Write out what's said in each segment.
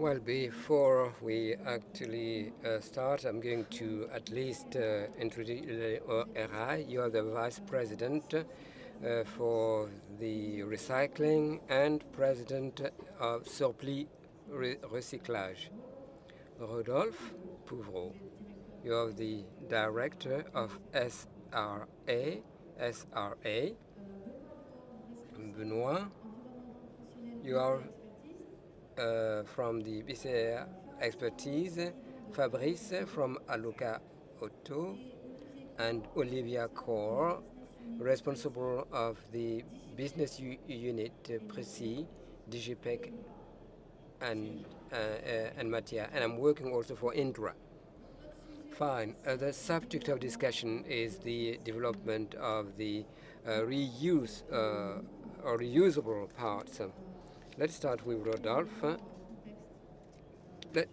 Well, before we actually start, I'm going to at least introduce RI. You are the Vice President for the recycling and President of Surplus Recyclage. Rodolphe POUVREAU. You are the Director of SRA. Benoit, you are from the BCA Expertise. Fabrice from ALLO Auto, and Olivier Core, responsible of the business unit PRECIS, Digipiec, and Matières. And I'm working also for Indra. Fine. The subject of discussion is the development of the reuse or reusable parts. Let's start with Rodolphe.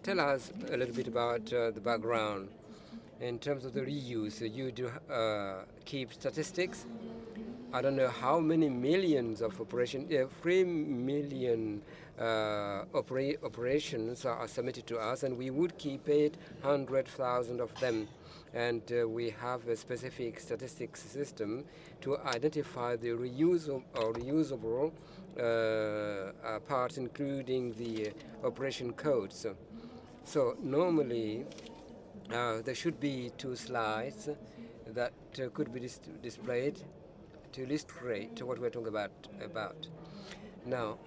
Tell us a little bit about the background. In terms of the reuse, you do keep statistics. I don't know how many millions of operations, 3 million operations are submitted to us, and we would keep 800,000 of them. And we have a specific statistics system to identify the reusable parts, including the operation codes. So normally, there should be 2 slides that could be displayed to illustrate what we're talking about. Now,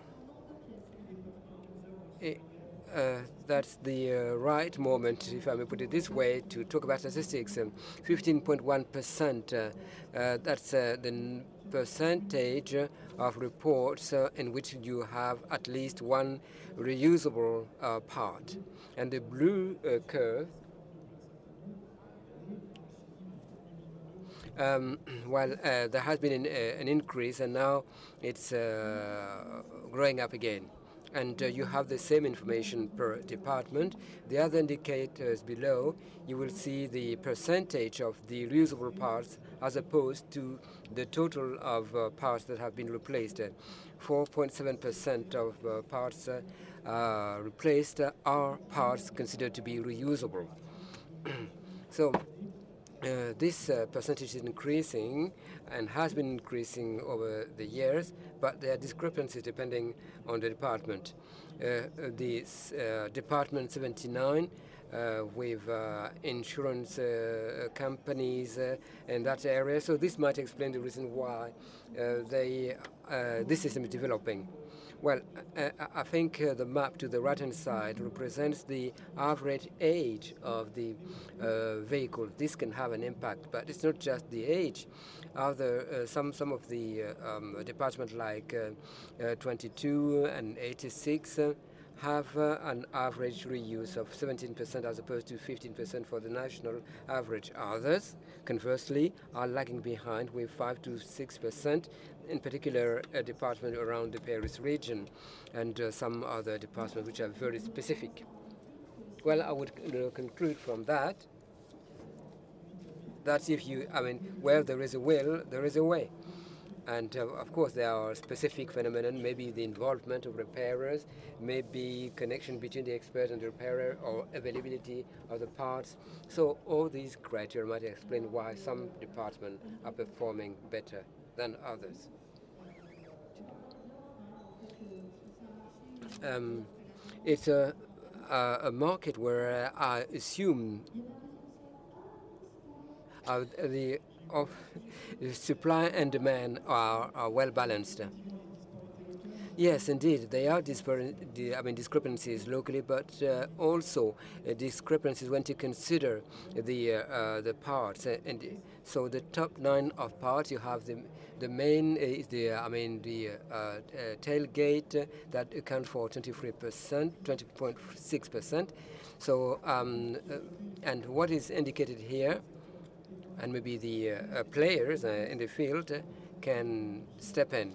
that's the right moment, if I may put it this way, to talk about statistics. 15.1%, that's the percentage of reports in which you have at least one reusable part. And the blue curve, there has been an increase, and now it's growing up again. And you have the same information per department. The other indicators below, you will see the percentage of the reusable parts as opposed to the total of parts that have been replaced. 4.7% of parts replaced are parts considered to be reusable. So this percentage is increasing and has been increasing over the years, but there are discrepancies depending on the department. Department 79 with insurance companies in that area, so this might explain the reason why this system is developing. Well, I think the map to the right-hand side represents the average age of the vehicle. This can have an impact, but it's not just the age. Some of the departments like 22 and 86 have an average reuse of 17% as opposed to 15% for the national average. Others, conversely, are lagging behind with 5 to 6%, in particular a department around the Paris region and some other departments which are very specific. Well, I would conclude from that if you, where there is a will, there is a way. And of course, there are specific phenomena, maybe the involvement of repairers, maybe connection between the expert and the repairer, or availability of the parts. So all these criteria might explain why some departments are performing better than others. It's a market where I assume the supply and demand are well balanced. Yes, indeed, there are discrepancies locally, but also discrepancies when you consider the parts. And so the top 9 of parts, you have the main is the tailgate that account for 23%, 20.6%. So and what is indicated here, and maybe the players in the field can step in.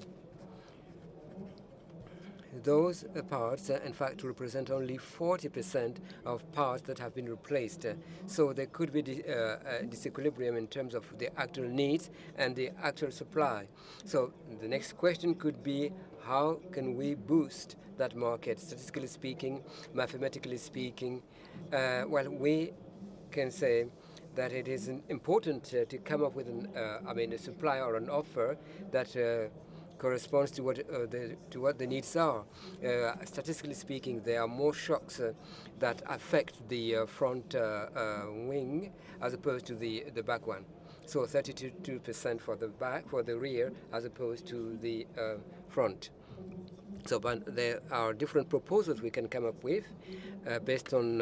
Those parts, in fact, represent only 40% of parts that have been replaced. So there could be disequilibrium in terms of the actual needs and the actual supply. So the next question could be, how can we boost that market, statistically speaking, mathematically speaking? Well, we can say that it is important to come up with a supply or an offer that corresponds to what the needs are. Statistically speaking, there are more shocks that affect the front wing as opposed to the back one. So 32% for the back, for the rear, as opposed to the front. So, but there are different proposals we can come up with based on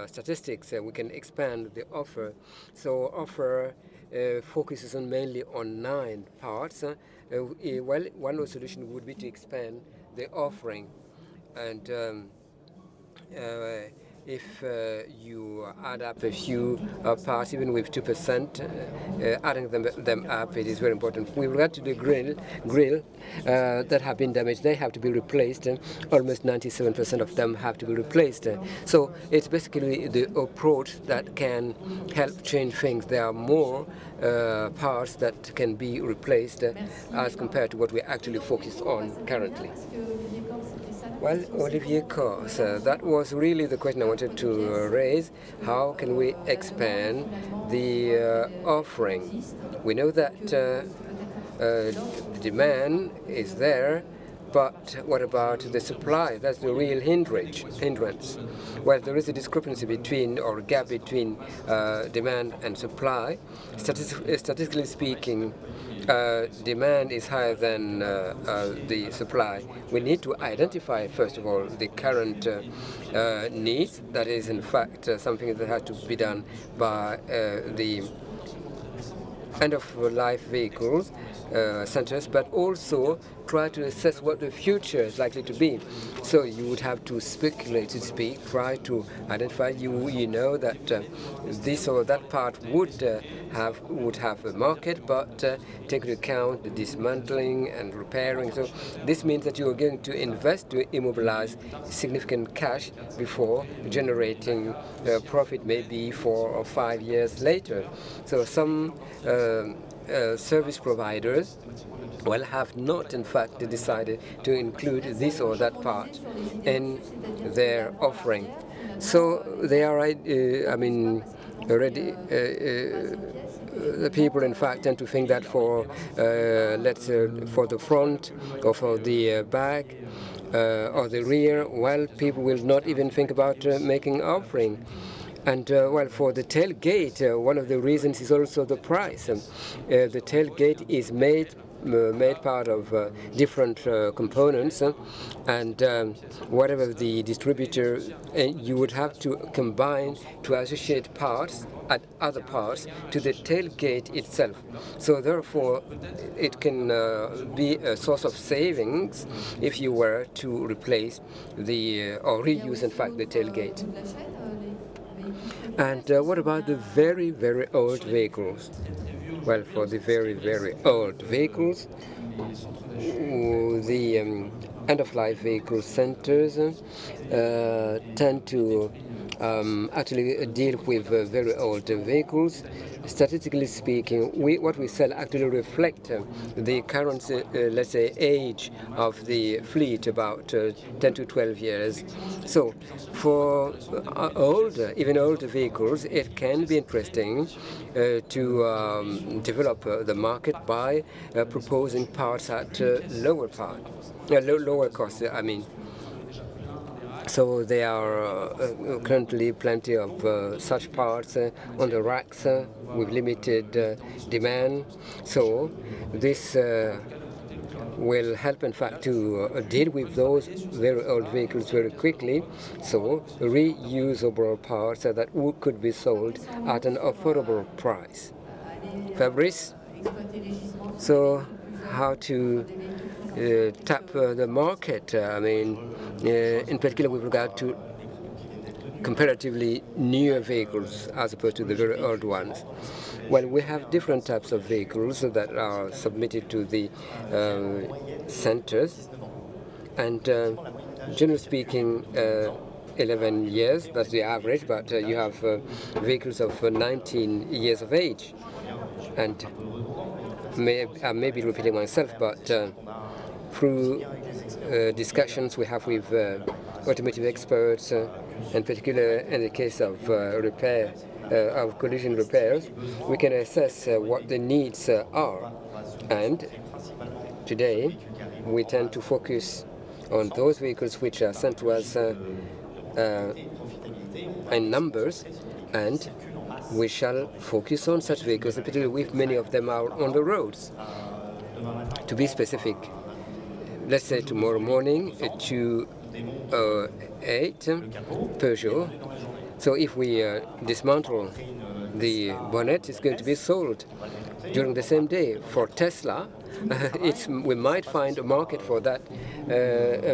statistics. We can expand the offer. So, offer focuses mainly on 9 parts. Well, one solution would be to expand the offering, and if you add up a few parts, even with 2%, adding them up, it is very important. With regard to the grill that have been damaged, they have to be replaced. Almost 97% of them have to be replaced. So it's basically the approach that can help change things. There are more parts that can be replaced as compared to what we actually focus on currently. Well, Olivier, CASSE, that was really the question I wanted to raise. How can we expand the offering? We know that the demand is there, but what about the supply? That's the real hindrance. Well, there is a discrepancy between, or gap between demand and supply. Statistically speaking, demand is higher than the supply. We need to identify, first of all, the current needs. That is, in fact, something that has to be done by the end-of-life vehicles centers, but also try to assess what the future is likely to be. So you would have to speculate, to speak, try to identify. You know that this or that part would have a market, but take into account the dismantling and repairing. So this means that you are going to invest to immobilize significant cash before generating profit, maybe 4 or 5 years later. So some service providers have not, in fact, decided to include this or that part in their offering. So they are, already. The people, in fact, tend to think that for, let's say, for the front or for the back or the rear, well, people will not even think about making offering. And well, for the tailgate, one of the reasons is also the price. The tailgate is made part of different components, and whatever the distributor, you would have to combine to associate parts at other parts to the tailgate itself. So therefore, it can be a source of savings if you were to replace the or reuse, in fact, the tailgate. And what about the very, very old vehicles? Well, for the very, very old vehicles, the end-of-life vehicle centers tend to actually deal with very old vehicles. Statistically speaking, what we sell actually reflect the current, let's say, age of the fleet, about 10 to 12 years. So for even older vehicles, it can be interesting to develop the market by proposing parts at lower cost, I mean. So there are currently plenty of such parts on the racks with limited demand. So this will help, in fact, to deal with those very old vehicles very quickly. So reusable parts that could be sold at an affordable price. Fabrice, so how to tap the market, in particular with regard to comparatively newer vehicles as opposed to the very old ones. Well, we have different types of vehicles that are submitted to the centers, and generally speaking, 11 years, that's the average, but you have vehicles of 19 years of age. And I may be repeating myself, but through discussions we have with automotive experts, in particular in the case of repair, of collision repairs, we can assess what the needs are. And today, we tend to focus on those vehicles which are sent to us in numbers, and we shall focus on such vehicles, in particular if many of them are on the roads. To be specific, let's say tomorrow morning, a 208 Peugeot. So if we dismantle the bonnet, it's going to be sold during the same day. For Tesla, we might find a market for that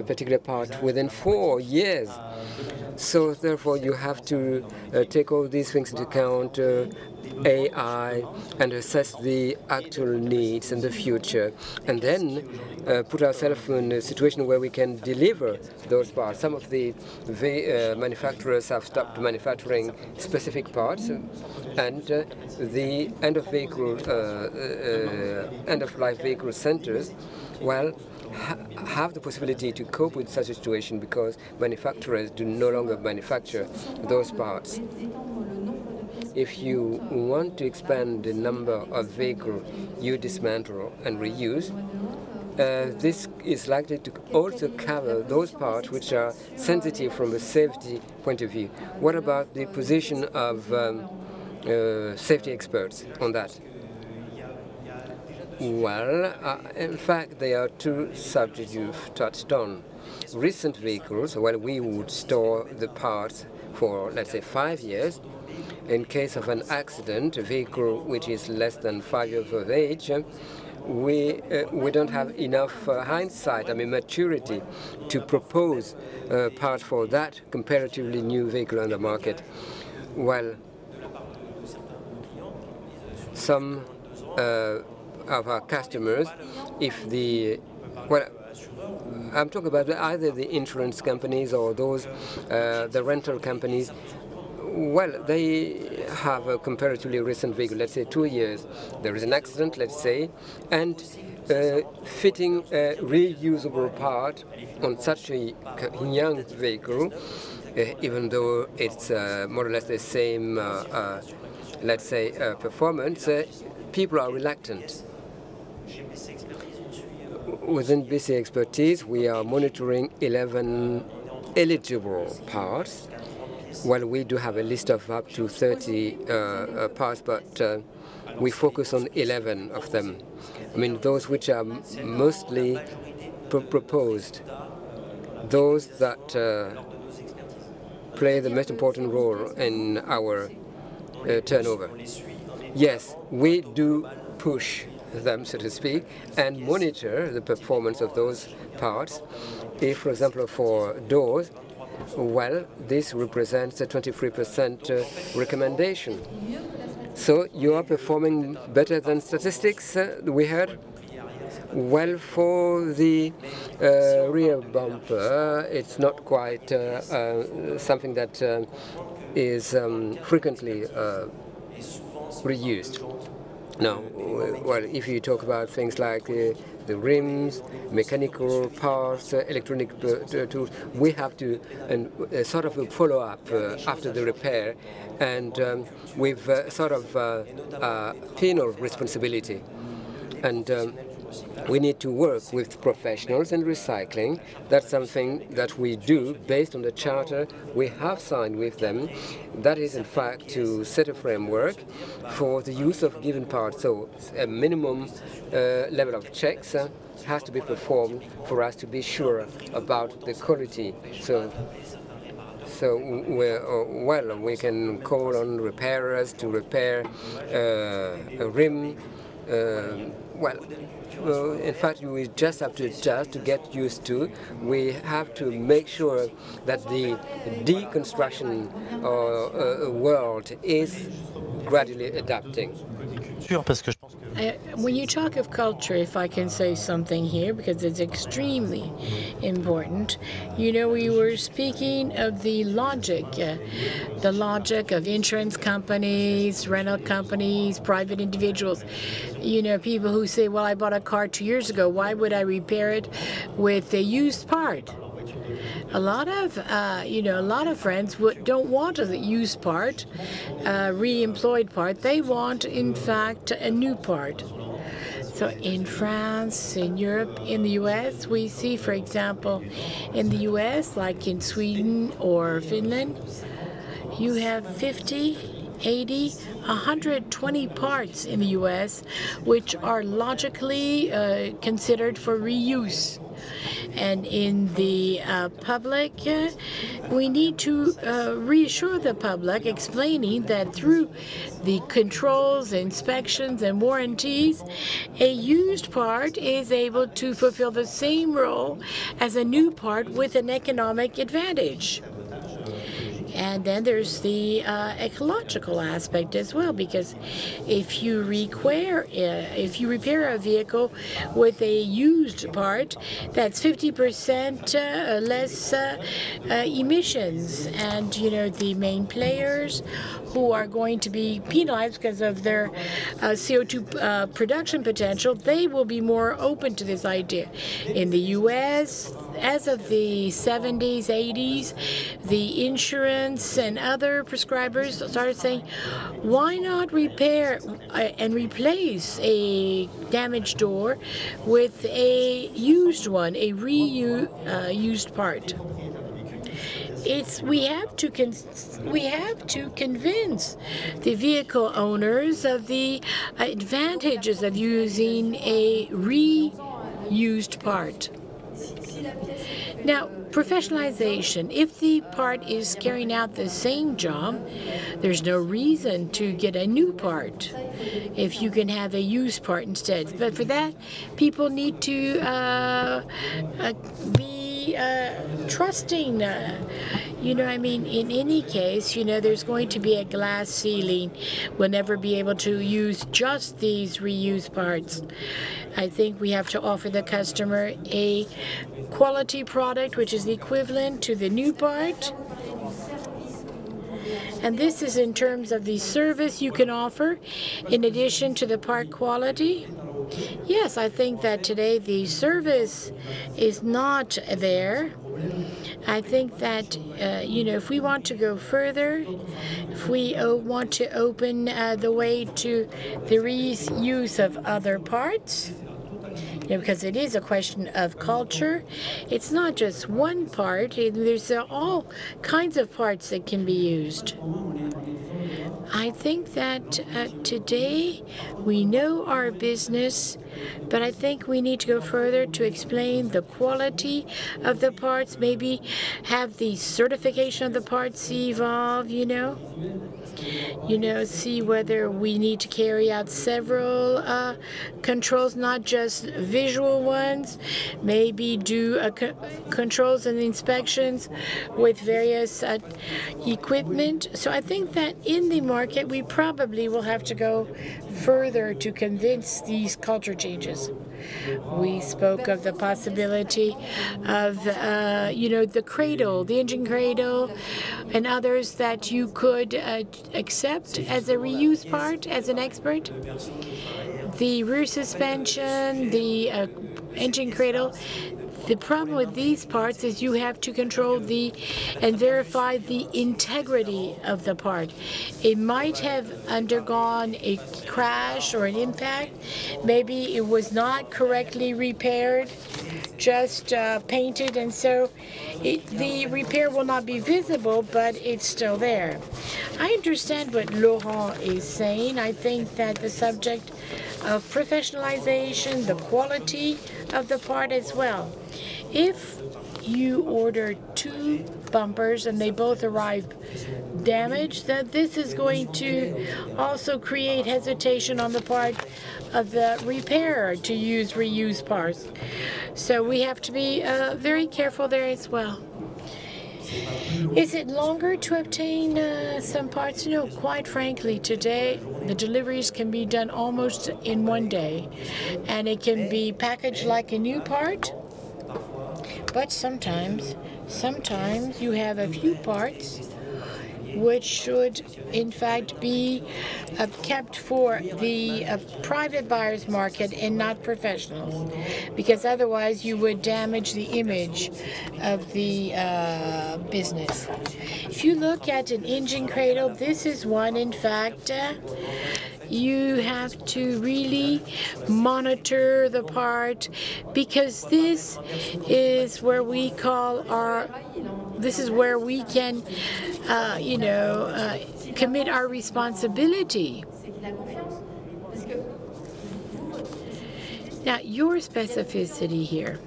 particular part within 4 years. So therefore, you have to take all these things into account, AI, and assess the actual needs in the future, and then put ourselves in a situation where we can deliver those parts. Some of the manufacturers have stopped manufacturing specific parts, and the end-of-life vehicle centers, well, have the possibility to cope with such a situation because manufacturers do no longer manufacture those parts. If you want to expand the number of vehicles you dismantle and reuse, this is likely to also cover those parts which are sensitive from a safety point of view. What about the position of safety experts on that? Well, in fact, there are two subjects you've touched on. Recent vehicles, well, we would store the parts for, let's say, 5 years. In case of an accident, a vehicle which is less than 5 years of age, we don't have enough hindsight, maturity, to propose parts for that comparatively new vehicle on the market. Well, some of our customers, I'm talking about either the insurance companies or those, the rental companies. Well, they have a comparatively recent vehicle, let's say 2 years. There is an accident, let's say, and fitting a reusable part on such a young vehicle, even though it's more or less the same, let's say, performance, people are reluctant. Within BCA Expertise, we are monitoring 11 eligible parts. Well, we do have a list of up to 30 parts, but we focus on 11 of them. Those which are mostly proposed, those that play the most important role in our turnover. Yes, we do push them, so to speak, and monitor the performance of those parts. If, for example, for doors, well, this represents a 23% recommendation. So you are performing better than statistics, we heard? Well, for the rear bumper, it's not quite something that is frequently reused. Now, well, if you talk about things like the rims, mechanical parts, electronic tools, we have to sort of follow up after the repair, and with sort of penal responsibility. And we need to work with professionals in recycling. That's something that we do based on the charter we have signed with them. That is, in fact, to set a framework for the use of given parts. So a minimum level of checks has to be performed for us to be sure about the quality. So we can call on repairers to repair a rim. In fact, we just have to adjust to get used to. We have to make sure that the deconstruction world is gradually adapting. when you talk of culture, if I can say something here, because it's extremely important, you know, we were speaking of the logic of insurance companies, rental companies, private individuals. You know, people who say, well, I bought a car 2 years ago, why would I repair it with a used part? A lot of friends don't want a used part, re-employed part. They want, in fact, a new part. So in France, in Europe, in the U.S., we see, for example, in the U.S., like in Sweden or Finland, you have 50, 80, 120 parts in the U.S. which are logically considered for reuse. And in the public, we need to reassure the public, explaining that through the controls, inspections, and warranties, a used part is able to fulfill the same role as a new part with an economic advantage. And then there's the ecological aspect as well, because if you repair a vehicle with a used part, that's 50% less emissions. And you know, the main players who are going to be penalized because of their CO2 production potential, they will be more open to this idea. In the U.S., as of the 70s, 80s, the insurance and other prescribers started saying, why not repair and replace a damaged door with a used one, a reused part? We have to convince the vehicle owners of the advantages of using a reused part. Now, professionalization. If the part is carrying out the same job, there's no reason to get a new part if you can have a used part instead. But for that, people need to be trusting. You know, I mean, in any case, you know, there's going to be a glass ceiling. We'll never be able to use just these reused parts. I think we have to offer the customer a quality product which is equivalent to the new part. And this is in terms of the service you can offer in addition to the part quality. Yes, I think that today the service is not there. I think that, you know, if we want to go further, if we want to open the way to the reuse of other parts, you know, because it is a question of culture, it's not just one part. There's all kinds of parts that can be used. I think that today we know our business, but I think we need to go further to explain the quality of the parts, maybe have the certification of the parts evolve, you know, see whether we need to carry out several controls, not just visual ones, maybe do controls and inspections with various equipment. So I think that in the market, we probably will have to go further to convince these culture changes. We spoke of the possibility of, the cradle, the engine cradle, and others that you could accept as a reuse part, as an expert. The rear suspension, the engine cradle. The problem with these parts is you have to control and verify the integrity of the part. It might have undergone a crash or an impact. Maybe it was not correctly repaired, just painted, and so the repair will not be visible, but it's still there. I understand what Laurent is saying. I think that the subject of professionalization, the quality of the part as well. If you order 2 bumpers and they both arrive damaged, that this is going to also create hesitation on the part of the repairer to use reused parts. So we have to be very careful there as well. Is it longer to obtain some parts? No, quite frankly, today the deliveries can be done almost in one day, and it can be packaged like a new part. But sometimes you have a few parts which should in fact be kept for the private buyers market and not professionals, because otherwise you would damage the image of the business. If you look at an engine cradle, this is one in fact you have to really monitor the part, because this is where we call this is where we can commit our responsibility. Now, your specificity here.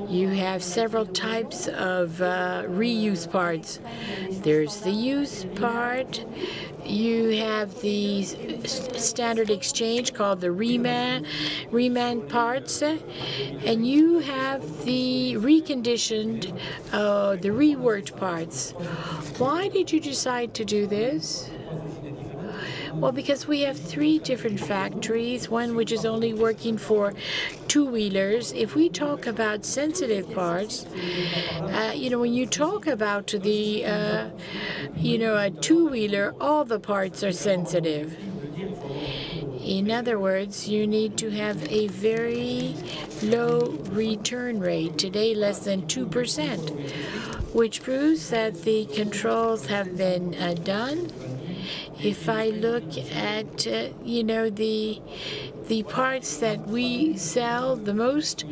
You have several types of reuse parts. There's the used part. You have the standard exchange called the reman parts, and you have the reconditioned, the reworked parts. Why did you decide to do this? Well, because we have 3 different factories, one which is only working for two-wheelers. If we talk about sensitive parts, when you talk about the, a two-wheeler, all the parts are sensitive. In other words, you need to have a very low return rate, today less than 2%, which proves that the controls have been done. If I look at, the parts that we sell the most,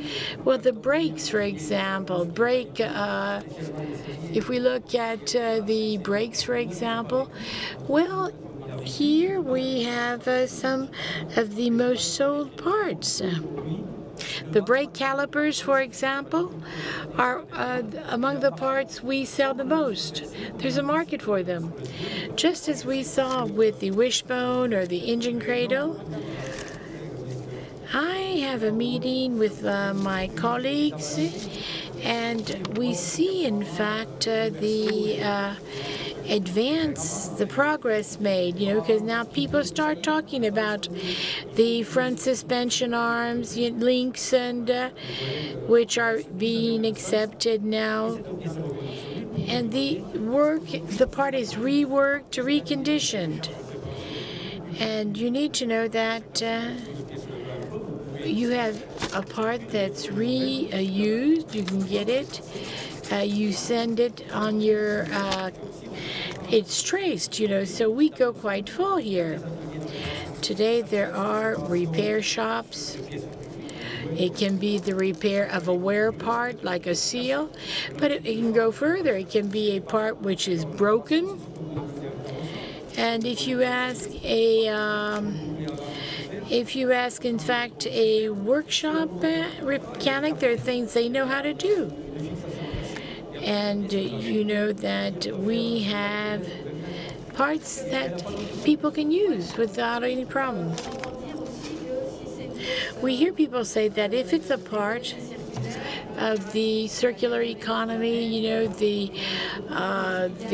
well, the brakes, for example, if we look at the brakes, for example, well, here we have some of the most sold parts. The brake calipers, for example, are among the parts we sell the most. There's a market for them. Just as we saw with the wishbone or the engine cradle, I have a meeting with my colleagues, and we see, in fact, the progress made, because now people start talking about the front suspension arms, links, and which are being accepted now. And the part is reworked, reconditioned. And you need to know that you have a part that's reused, you can get it, you send it on your it's traced, so we go quite full here. Today there are repair shops. It can be the repair of a wear part, like a seal, but it can go further. It can be a part which is broken. And if you ask in fact a workshop mechanic, there are things they know how to do. And you know that we have parts that people can use without any problem. We hear people say that if it's a part of the circular economy, the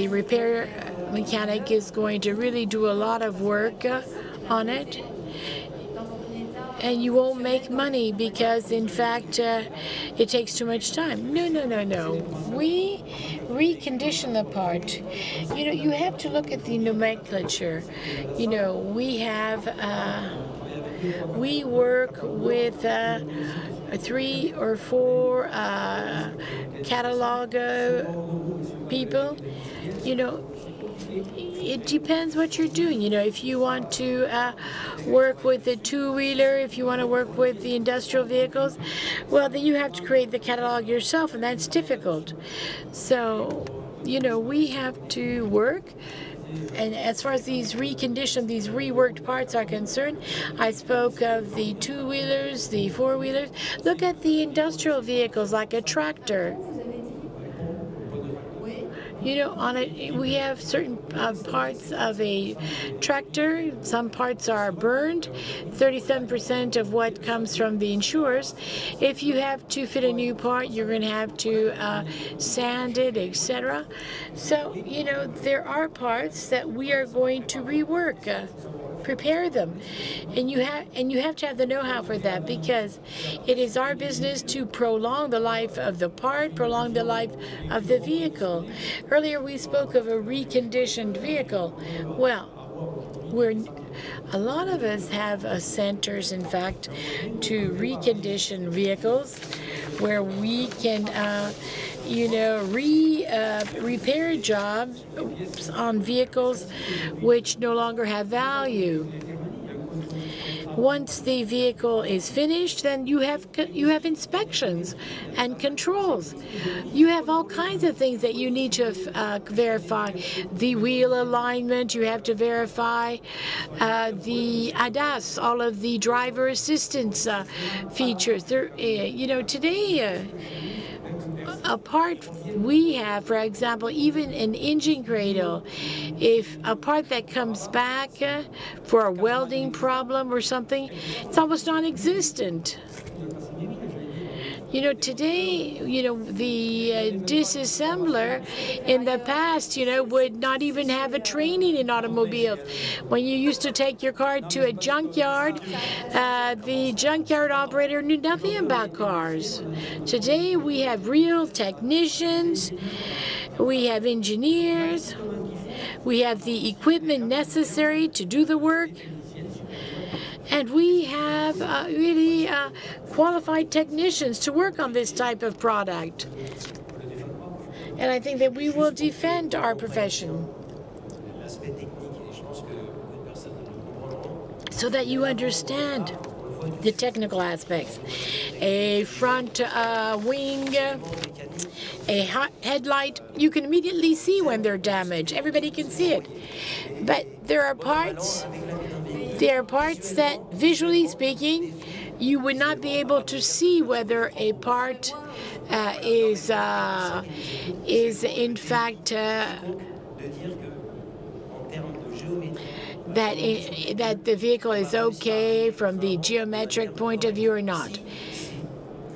repair mechanic is going to really do a lot of work on it, and you won't make money because, in fact, it takes too much time. No. We recondition the part. You have to look at the nomenclature. We work with 3 or 4 catalog people. It depends what you're doing. If you want to work with the two-wheeler, if you want to work with the industrial vehicles, well, then you have to create the catalog yourself, and that's difficult. So, we have to work. And as far as these reconditioned, these reworked parts are concerned, I spoke of the two-wheelers, the four-wheelers. Look at the industrial vehicles like a tractor. You know, we have certain parts of a tractor. Some parts are burned. 37% of what comes from the insurers. If you have to fit a new part, you're going to have to sand it, etc. So, you know, there are parts that we are going to rework. Prepare them, and you have to have the know-how for that, because it is our business to prolong the life of the part, prolong the life of the vehicle. Earlier we spoke of a reconditioned vehicle. Well, a lot of us have centers, in fact, to recondition vehicles, where we can you know, repair jobs on vehicles which no longer have value. Once the vehicle is finished, then you have inspections and controls. You have all kinds of things that you need to verify. The wheel alignment, you have to verify the ADAS, all of the driver assistance features. You know, today, a part we have, for example, even an engine cradle, if a part that comes back for a welding problem or something, it's almost non-existent. You know, today, you know, the disassembler in the past, you know, would not even have a training in automobiles. When you used to take your car to a junkyard, the junkyard operator knew nothing about cars. Today, we have real technicians, we have engineers, we have the equipment necessary to do the work. And we have really qualified technicians to work on this type of product. And I think that we will defend our profession, so that you understand the technical aspects. A front wing, a headlight, you can immediately see when they're damaged. Everybody can see it. But there are parts that, visually speaking, you would not be able to see whether a part is in fact that the vehicle is okay from the geometric point of view or not.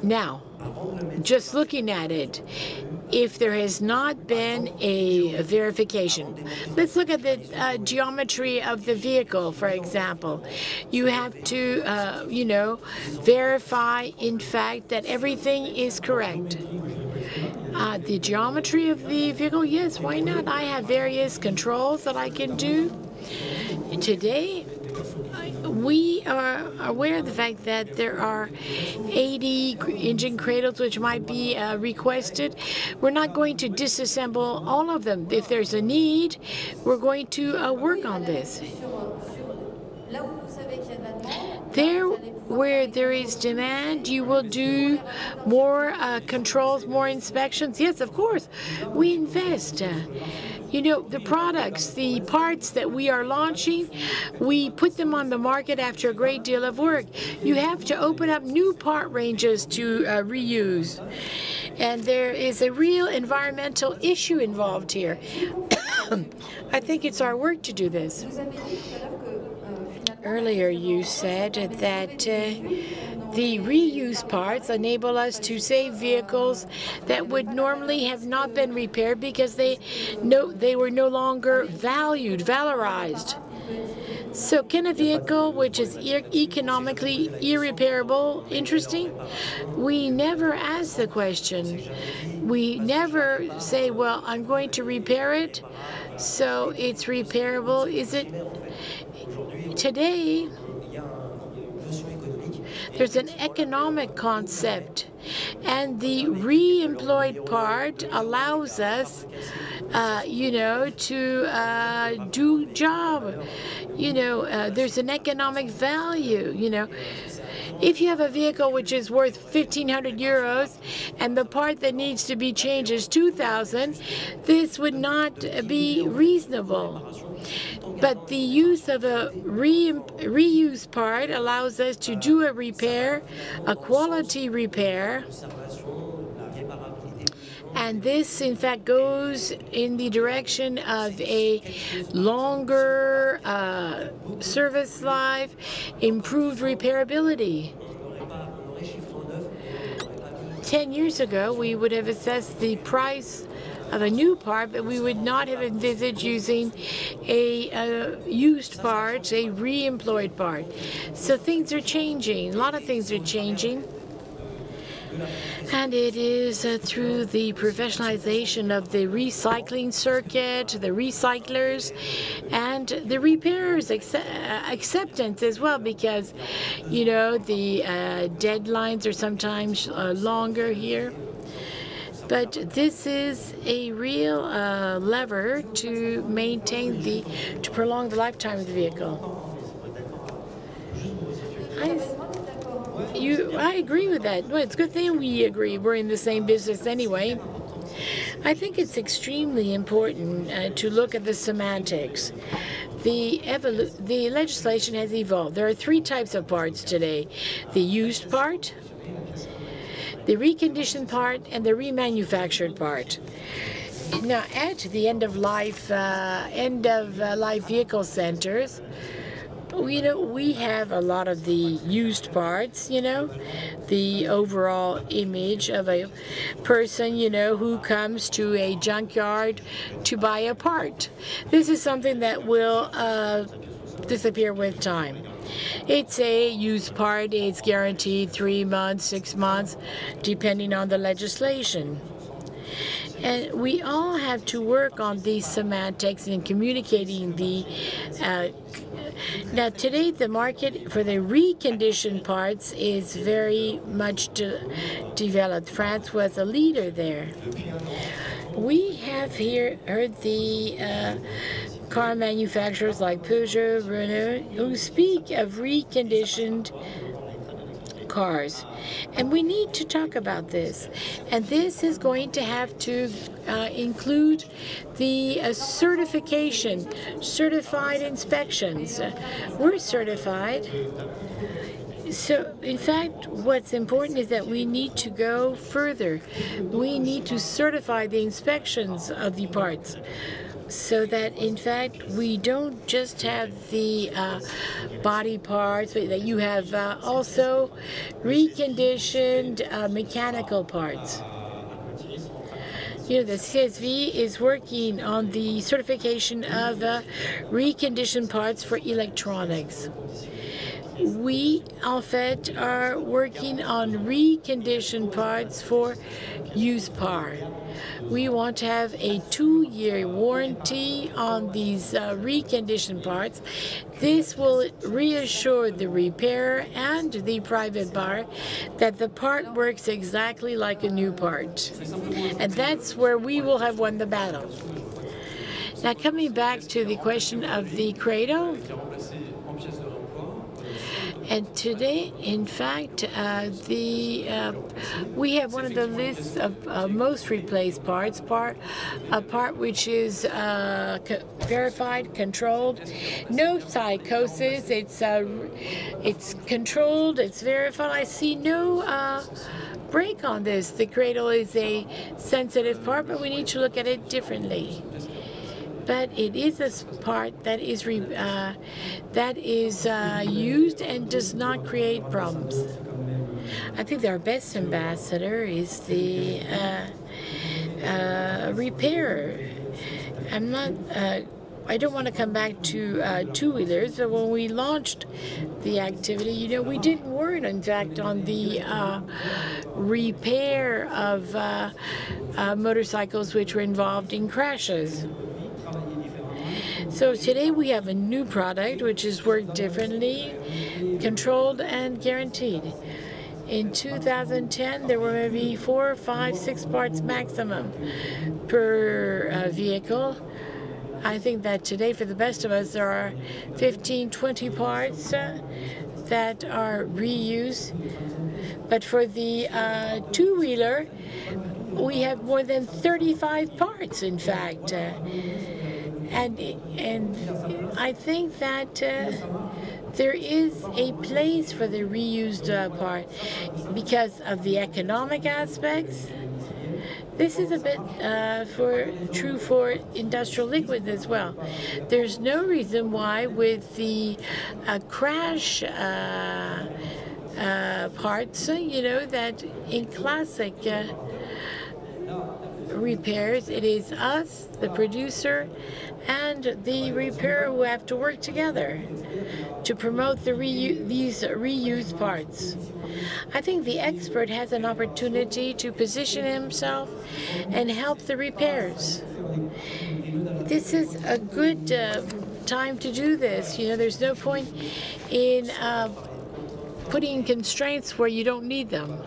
Now, just looking at it, if there has not been a verification. Let's look at the geometry of the vehicle, for example. You have to, you know, verify, in fact, that everything is correct. The geometry of the vehicle, yes, why not? I have various controls that I can do. Today, we are aware of the fact that there are 80 engine cradles which might be requested. We're not going to disassemble all of them. If there's a need, we're going to work on this. There, where there is demand, you will do more controls, more inspections. Yes, of course, we invest. You know, the products, the parts that we are launching, we put them on the market after a great deal of work. You have to open up new part ranges to reuse. And there is a real environmental issue involved here. I think it's our work to do this. Earlier you said that the reuse parts enable us to save vehicles that would normally have not been repaired because they were no longer valorized. So can a vehicle which is economically irreparable interesting? We never ask the question. We never say, well, I'm going to repair it, so it's repairable. Is it? Today, there's an economic concept, and the re-employed part allows us, you know, to do job. You know, there's an economic value, you know. If you have a vehicle which is worth 1,500 euros and the part that needs to be changed is 2,000, this would not be reasonable. But the use of a reuse part allows us to do a repair, a quality repair, And this, in fact, goes in the direction of a longer service life, improved repairability. 10 years ago, we would have assessed the price of a new part, but we would not have envisaged using a used part, a re-employed part. So things are changing. A lot of things are changing. And it is through the professionalization of the recycling circuit, the recyclers, and the repairers' acceptance as well, because, you know, the deadlines are sometimes longer here. But this is a real lever to maintain to prolong the lifetime of the vehicle. I agree with that. Well, it's a good thing we agree. We're in the same business anyway. I think it's extremely important to look at the semantics. The legislation has evolved. There are 3 types of parts today: the used part, the reconditioned part, and the remanufactured part. Now, at the end of life vehicle centers, you know, we have a lot of the used parts, you know, the overall image of a person, you know, who comes to a junkyard to buy a part. This is something that will disappear with time. It's a used part. It's guaranteed 3 months, 6 months, depending on the legislation. And we all have to work on these semantics and communicating the now, today, the market for the reconditioned parts is very much developed. France was a leader there. We have here heard the car manufacturers like Peugeot, Renault, who speak of reconditioned cars. And we need to talk about this. And this is going to have to include the certification, certified inspections. We're certified. So, in fact, what's important is that we need to go further. We need to certify the inspections of the parts, so that, in fact, we don't just have the body parts, but that you have also reconditioned mechanical parts. You know, the CSV is working on the certification of reconditioned parts for electronics. We, en fait, are working on reconditioned parts for used parts. We want to have a 2-year warranty on these reconditioned parts. This will reassure the repairer and the private buyer that the part works exactly like a new part. And that's where we will have won the battle. Now, coming back to the question of the cradle, and today, in fact, we have one of the lists of most replaced parts, a part which is verified, controlled, no psychosis. It's controlled, it's verified. I see no break on this. The cradle is a sensitive part, but we need to look at it differently. But it is a part that is used and does not create problems. I think our best ambassador is the repairer. I don't want to come back to two-wheelers, but when we launched the activity, you know, we didn't work, in fact, on the repair of motorcycles which were involved in crashes. So today we have a new product which is worked differently, controlled and guaranteed. In 2010, there were maybe 4, 5, 6 parts maximum per vehicle. I think that today, for the best of us, there are 15, 20 parts that are reused. But for the two-wheeler, we have more than 35 parts, in fact. And I think that there is a place for the reused part because of the economic aspects, This is a bit true for industrial liquids as well. There's no reason why with the crash parts, that in classic repairs, it is us, the producer, and the repairer who have to work together to promote these reused parts. I think the expert has an opportunity to position himself and help the repairs. This is a good time to do this. There's no point in putting constraints where you don't need them.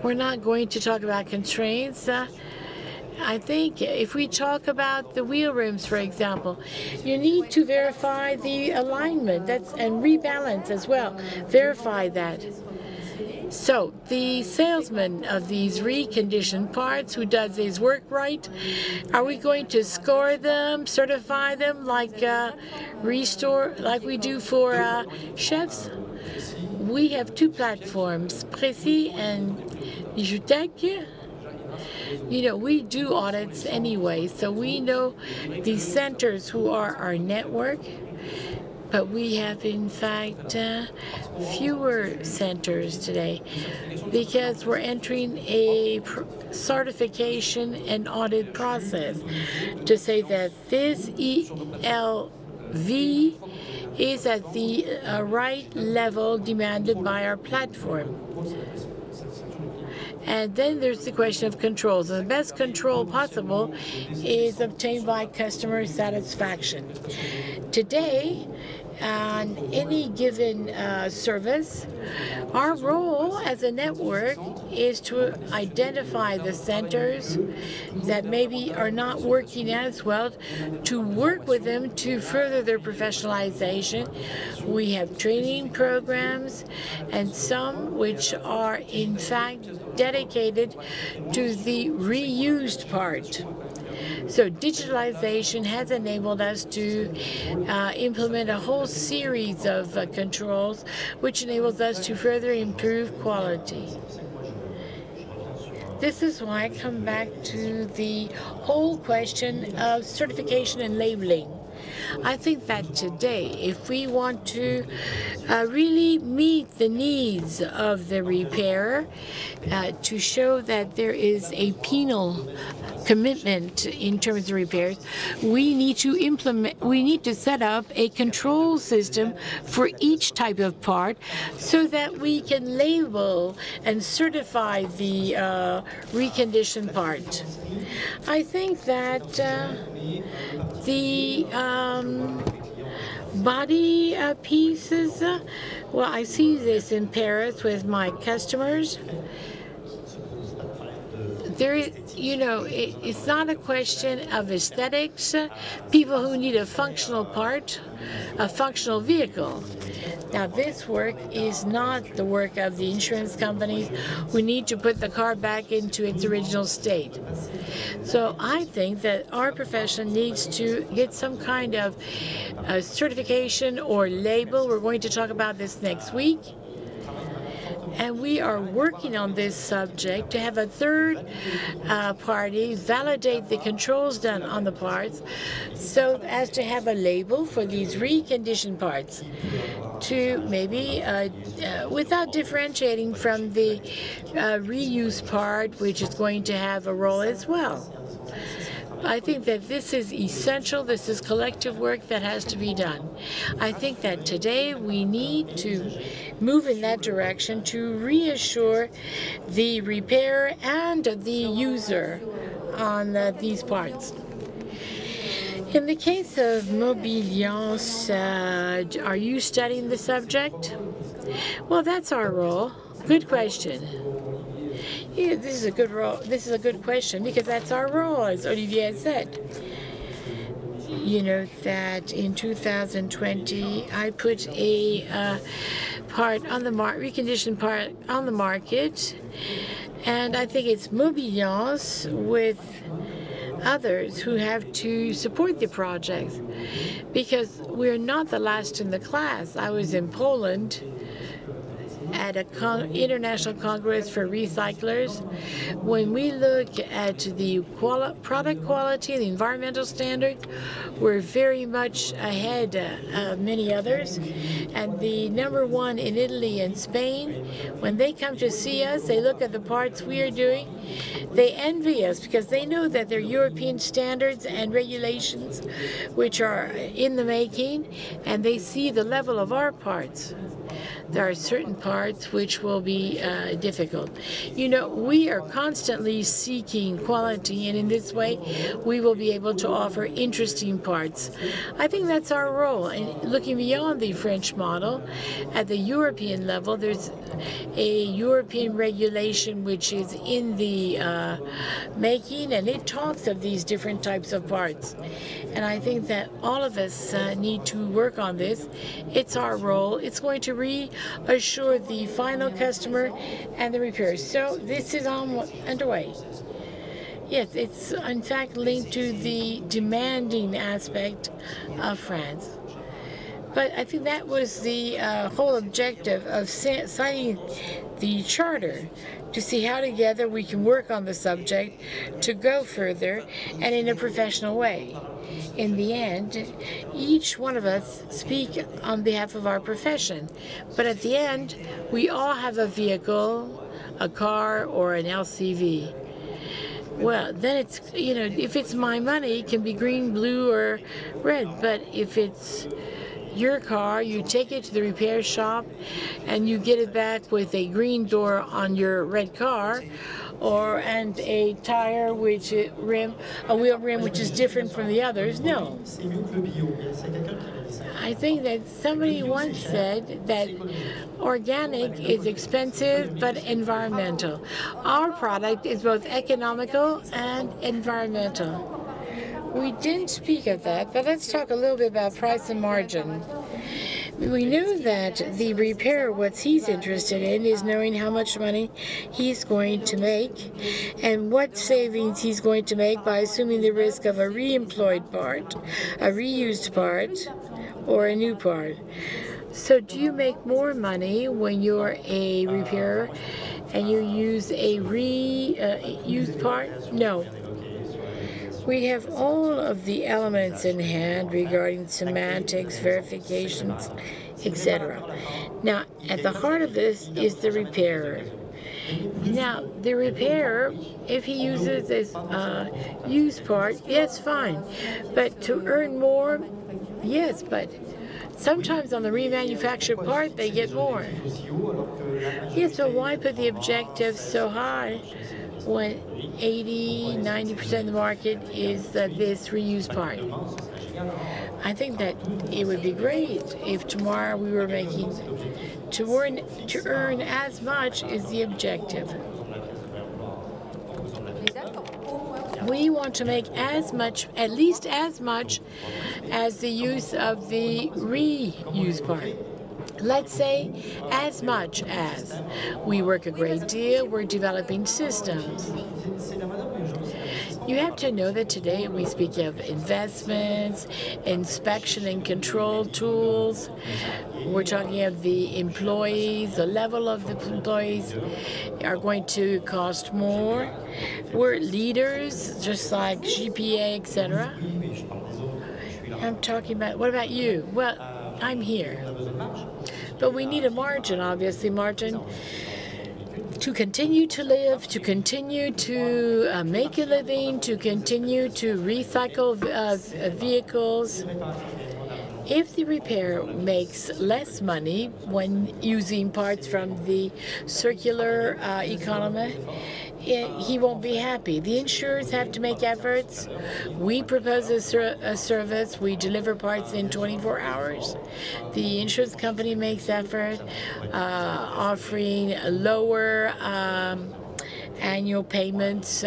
We're not going to talk about constraints. I think if we talk about the wheel rims, for example, you need to verify the alignment and rebalance as well. Verify that. So the salesman of these reconditioned parts who does his work right, are we going to score them, certify them like like we do for chefs? We have two platforms, PRECIS and Digipiec. We do audits anyway, so we know the centers who are our network, but we have, in fact, fewer centers today because we're entering a certification and audit process to say that this ELV is at the right level demanded by our platform. And then there's the question of controls. And the best control possible is obtained by customer satisfaction. Today, on any given service, our role as a network is to identify the centers that maybe are not working as well, to work with them to further their professionalization. We have training programs and some which are in fact dedicated to the reused part. So digitalization has enabled us to implement a whole series of controls which enables us to further improve quality. This is why I come back to the whole question of certification and labeling. I think that today, if we want to really meet the needs of the repairer, to show that there is a penal commitment in terms of repairs, we need to set up a control system for each type of part so that we can label and certify the reconditioned part. I think that the body pieces, well, I see this in Paris with my customers. It's not a question of aesthetics. People who need a functional part, a functional vehicle. Now, this work is not the work of the insurance companies who need to put the car back into its original state. So I think that our profession needs to get some kind of certification or label. We're going to talk about this next week. And we are working on this subject to have a third party validate the controls done on the parts so as to have a label for these reconditioned parts to maybe, without differentiating from the reuse part, which is going to have a role as well. I think that this is essential. This is collective work that has to be done. I think that today we need to move in that direction to reassure the repairer and the user on these parts. In the case of Mobiliance, are you studying the subject? Well, that's our role. Good question. Yeah, this is a good role. This is a good question because that's our role, as Olivier said. You know that in 2020, I put a part on the reconditioned part on the market, and I think it's Mobiliance with others who have to support the project because we're not the last in the class. I was in Poland at an international congress for recyclers. When we look at the product quality, the environmental standard, we're very much ahead of many others. And the #1 in Italy and Spain, when they come to see us, they look at the parts we are doing, they envy us because they know that there are European standards and regulations which are in the making, and they see the level of our parts. There are certain parts which will be difficult. You know, we are constantly seeking quality, and in this way, we will be able to offer interesting parts. I think that's our role. And looking beyond the French model, at the European level, there's a European regulation which is in the making, and it talks of these different types of parts. And I think that all of us need to work on this. It's our role. It's going to reassure the final customer and the repairs. So this is underway. Yes, it's in fact linked to the demanding aspect of France. But I think that was the whole objective of signing the charter, to see how together we can work on the subject to go further and in a professional way. In the end, each one of us speak on behalf of our profession, but at the end, we all have a vehicle, a car, or an LCV. Well, then it's, you know, if it's my money, it can be green, blue, or red, but if it's your car, you take it to the repair shop and you get it back with a green door on your red car, and a tire which a wheel rim which is different from the others. No. I think that somebody once said that organic is expensive but environmental. Our product is both economical and environmental. We didn't speak of that, but let's talk a little bit about price and margin. We knew that the repairer, what he's interested in is knowing how much money he's going to make and what savings he's going to make by assuming the risk of a re-employed part, a reused part, or a new part. So do you make more money when you're a repairer and you use a reused part? No. We have all of the elements in hand regarding semantics, verifications, etc. Now, at the heart of this is the repairer. Now, the repairer, if he uses this used part, yes, fine. But to earn more, yes, but sometimes on the remanufactured part, they get more. Yes, so why put the objective so high when 80–90% of the market is this reused part? I think that it would be great if tomorrow we were making to earn as much is the objective. We want to make as much, at least as much, as the use of the reused part. Let's say as much as. We work a great deal, we're developing systems. You have to know that today we speak of investments, inspection and control tools. We're talking of the employees, the level of the employees are going to cost more. We're leaders, just like GPA, etc. I'm talking about, what about you? Well, I'm here. But we need a margin, obviously, margin to continue to live, to continue to make a living, to continue to recycle vehicles. If the repairer makes less money when using parts from the circular economy, he won't be happy. The insurers have to make efforts. We propose a service. We deliver parts in 24 hours. The insurance company makes effort, offering lower annual payments.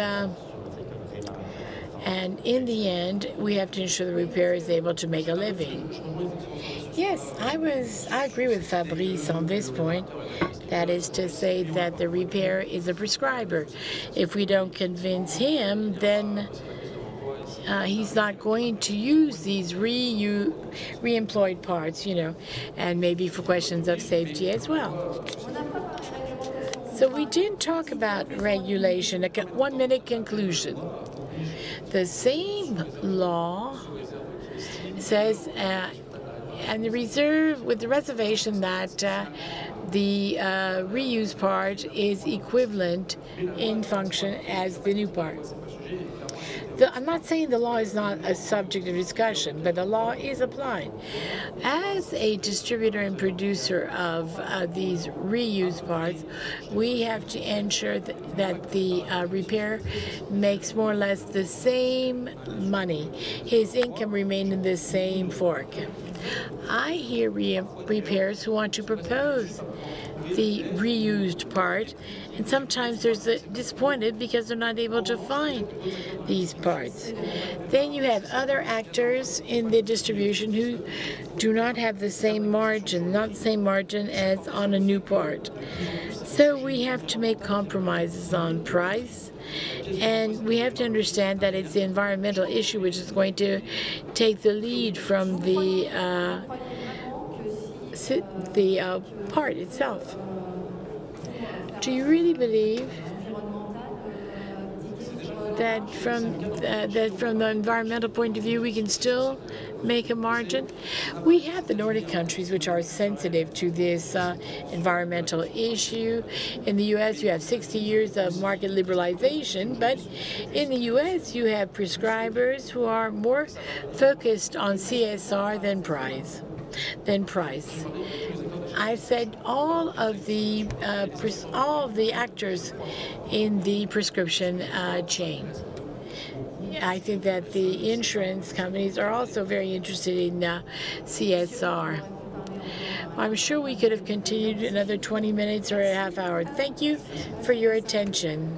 And in the end, we have to ensure the repairer is able to make a living. Yes, I agree with Fabrice on this point. That is to say that the repairer is a prescriber. If we don't convince him, then he's not going to use these re-employed parts, and maybe for questions of safety as well. So we didn't talk about regulation. A 1-minute conclusion. The same law says, and the reserve with the reservation that the reuse part is equivalent in function as the new part. I'm not saying the law is not a subject of discussion, but the law is applied. As a distributor and producer of these reused parts, we have to ensure that the repair makes more or less the same money. His income remains in the same fork. I hear repairers who want to propose the reused part, and sometimes they're disappointed because they're not able to find these parts. Then you have other actors in the distribution who do not have the same margin, not the same margin as on a new part. So we have to make compromises on price, and we have to understand that it's the environmental issue which is going to take the lead from the part itself. Do you really believe that from the environmental point of view we can still make a margin? We have the Nordic countries which are sensitive to this environmental issue. In the U.S. you have 60 years of market liberalization, but in the U.S. you have prescribers who are more focused on CSR than price. I said all of the actors in the prescription chain. I think that the insurance companies are also very interested in CSR. I'm sure we could have continued another 20 minutes or a half hour. Thank you for your attention.